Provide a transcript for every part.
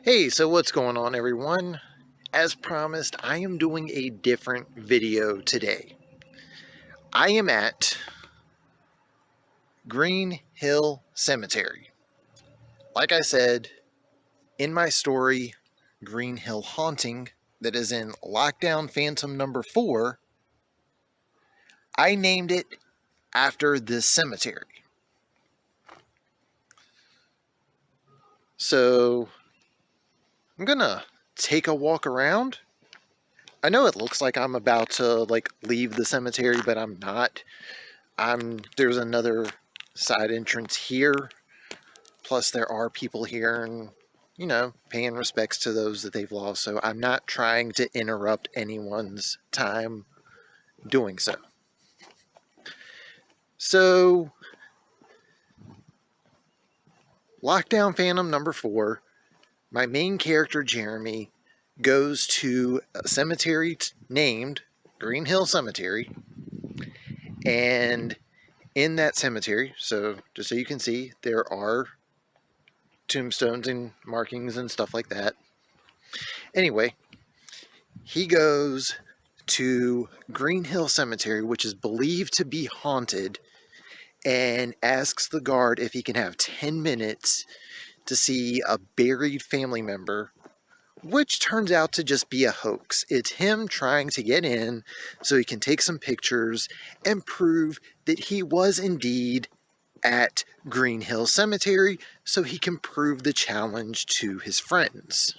Hey, so what's going on, everyone? As promised, I am doing a different video today. I am at Green Hill Cemetery. Like I said, in my story, Green Hill Haunting, that is in Lockdown Phantom number 4, I named it after this cemetery. So, I'm gonna take a walk around. I know it looks like I'm about to leave the cemetery, but I'm not. There's another side entrance here. Plus there are people here and, paying respects to those that they've lost. So I'm not trying to interrupt anyone's time doing so. So, Lockdown Phantom number 4, my main character, Jeremy, goes to a cemetery named Green Hill Cemetery. And in that cemetery, so just so you can see, there are tombstones and markings and stuff like that. Anyway, he goes to Green Hill Cemetery, which is believed to be haunted, and asks the guard if he can have 10 minutes to see a buried family member, which turns out to just be a hoax. It's him trying to get in so he can take some pictures and prove that he was indeed at Green Hill Cemetery so he can prove the challenge to his friends.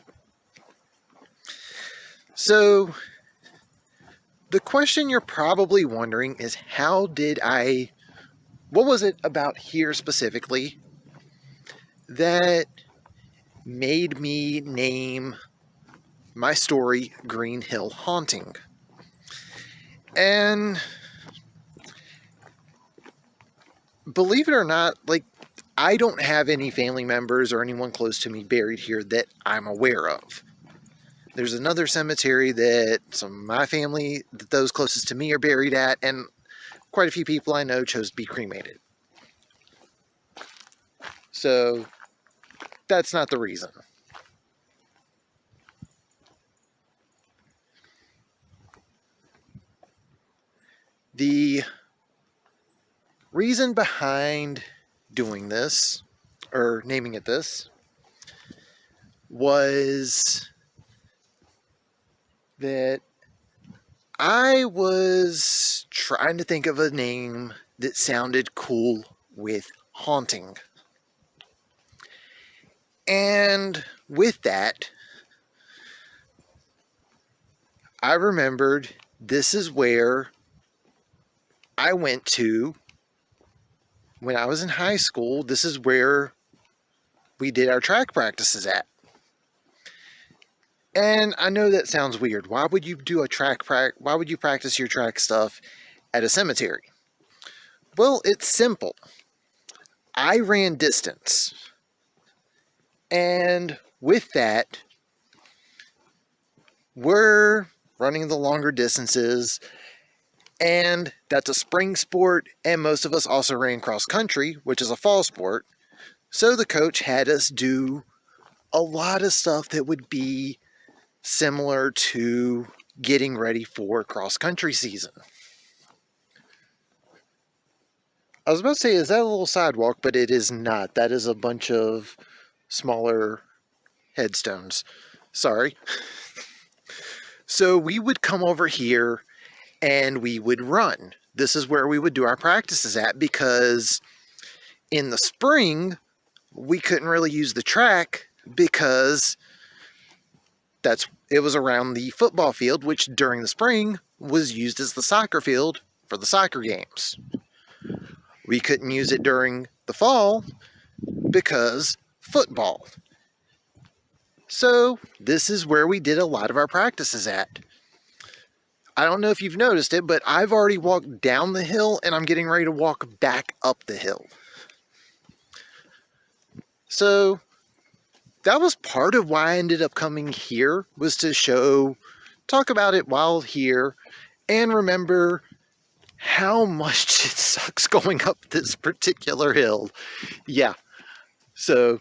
So, the question you're probably wondering is what was it about here specifically that made me name my story Green Hill Haunting? And believe it or not, I don't have any family members or anyone close to me buried here that I'm aware of. There's another cemetery that some of my family, those closest to me, are buried at, and quite a few people I know chose to be cremated. So, that's not the reason. The reason behind doing this, or naming it this, was that I was trying to think of a name that sounded cool with haunting. And with that, I remembered this is where I went to when I was in high school. This is where we did our track practices at. And I know that sounds weird. Why would you do why would you practice your track stuff at a cemetery? Well, it's simple. I ran distance. And with that, we're running the longer distances, and that's a spring sport, and most of us also ran cross country, which is a fall sport. So the coach had us do a lot of stuff that would be similar to getting ready for cross country season. I was about to say, is that a little sidewalk? But it is not. That is a bunch of smaller headstones. Sorry. So we would come over here and we would run. This is where we would do our practices at, because in the spring we couldn't really use the track because it was around the football field, which during the spring was used as the soccer field for the soccer games. We couldn't use it during the fall because football. So this is where we did a lot of our practices at. I don't know if you've noticed it, but I've already walked down the hill and I'm getting ready to walk back up the hill. So that was part of why I ended up coming here, was to talk about it while here, and remember how much it sucks going up this particular hill. Yeah. So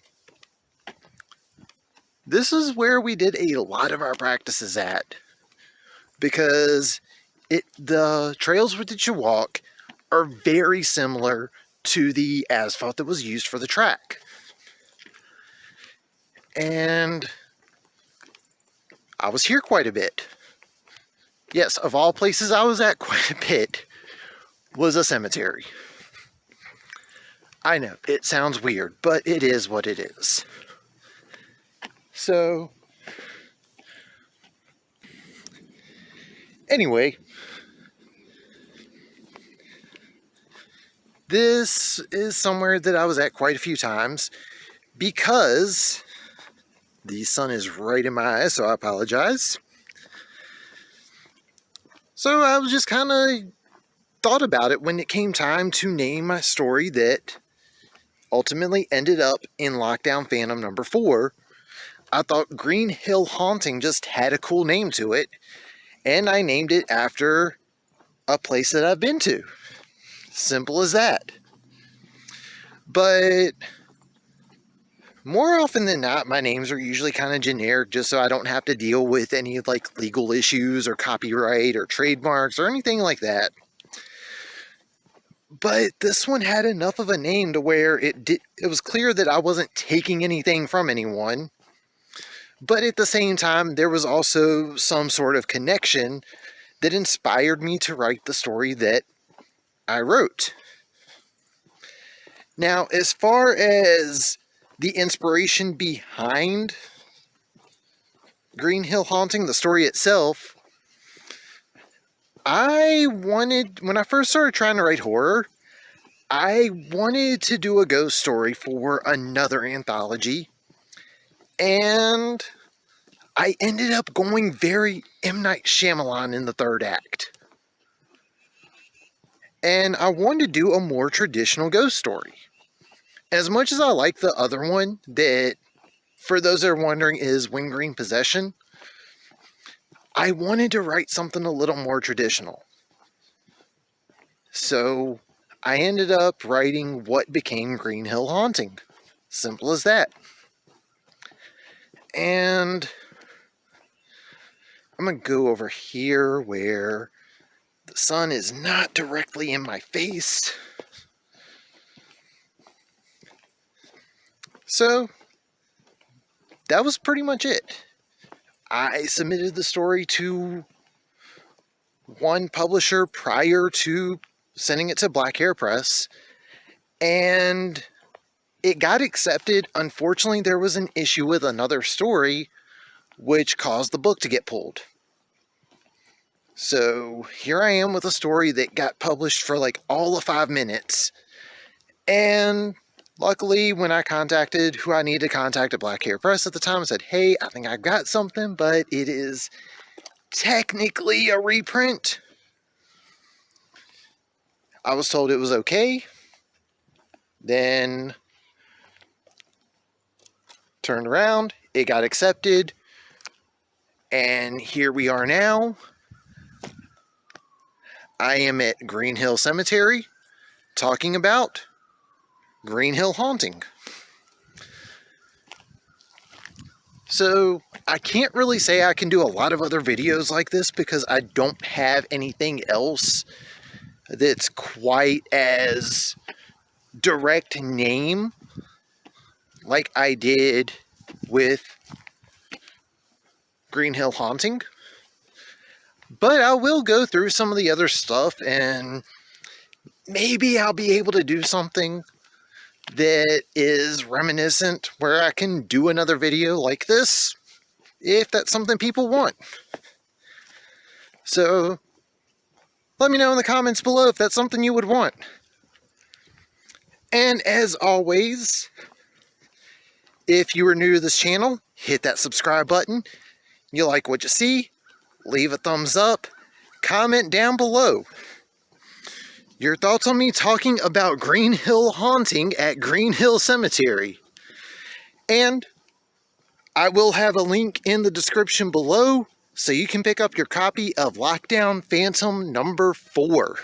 This is where we did a lot of our practices at, because the trails that you walk are very similar to the asphalt that was used for the track. And I was here quite a bit. Yes, of all places I was at quite a bit was a cemetery. I know, it sounds weird, but it is what it is. So, anyway, this is somewhere that I was at quite a few times because the sun is right in my eyes, so I apologize. So I was just kind of thought about it when it came time to name my story that ultimately ended up in Lockdown Phantom number 4. I thought Green Hill Haunting just had a cool name to it, and I named it after a place that I've been to. Simple as that. But more often than not, my names are usually kind of generic just so I don't have to deal with any like legal issues or copyright or trademarks or anything like that. But this one had enough of a name to where it was clear that I wasn't taking anything from anyone. But at the same time, there was also some sort of connection that inspired me to write the story that I wrote. Now, as far as the inspiration behind Green Hill Haunting, the story itself, when I first started trying to write horror, I wanted to do a ghost story for another anthology, and I ended up going very M. Night Shyamalan in the third act. And I wanted to do a more traditional ghost story. As much as I like the other one, that, for those that are wondering, is Wingreen Possession, I wanted to write something a little more traditional. So I ended up writing what became Green Hill Haunting. Simple as that. And I'm going to go over here where the sun is not directly in my face. So that was pretty much it. I submitted the story to one publisher prior to sending it to Black Hair Press, and it got accepted. Unfortunately, there was an issue with another story which caused the book to get pulled. So here I am with a story that got published for like all of 5 minutes, and luckily, when I contacted who I needed to contact at Black Hair Press at the time, I said, hey, I think I've got something, but it is technically a reprint. I was told it was okay. Then turned around, it got accepted, and here we are now. I am at Green Hill Cemetery talking about Green Hill Haunting. So I can't really say I can do a lot of other videos like this because I don't have anything else that's quite as direct name like I did with Green Hill Haunting. But I will go through some of the other stuff, and maybe I'll be able to do something that is reminiscent where I can do another video like this, if that's something people want. So let me know in the comments below if that's something you would want. And as always, if you are new to this channel, hit that subscribe button. You like what you see, leave a thumbs up, comment down below your thoughts on me talking about Green Hill Haunting at Green Hill Cemetery. And I will have a link in the description below so you can pick up your copy of Lockdown Phantom number 4.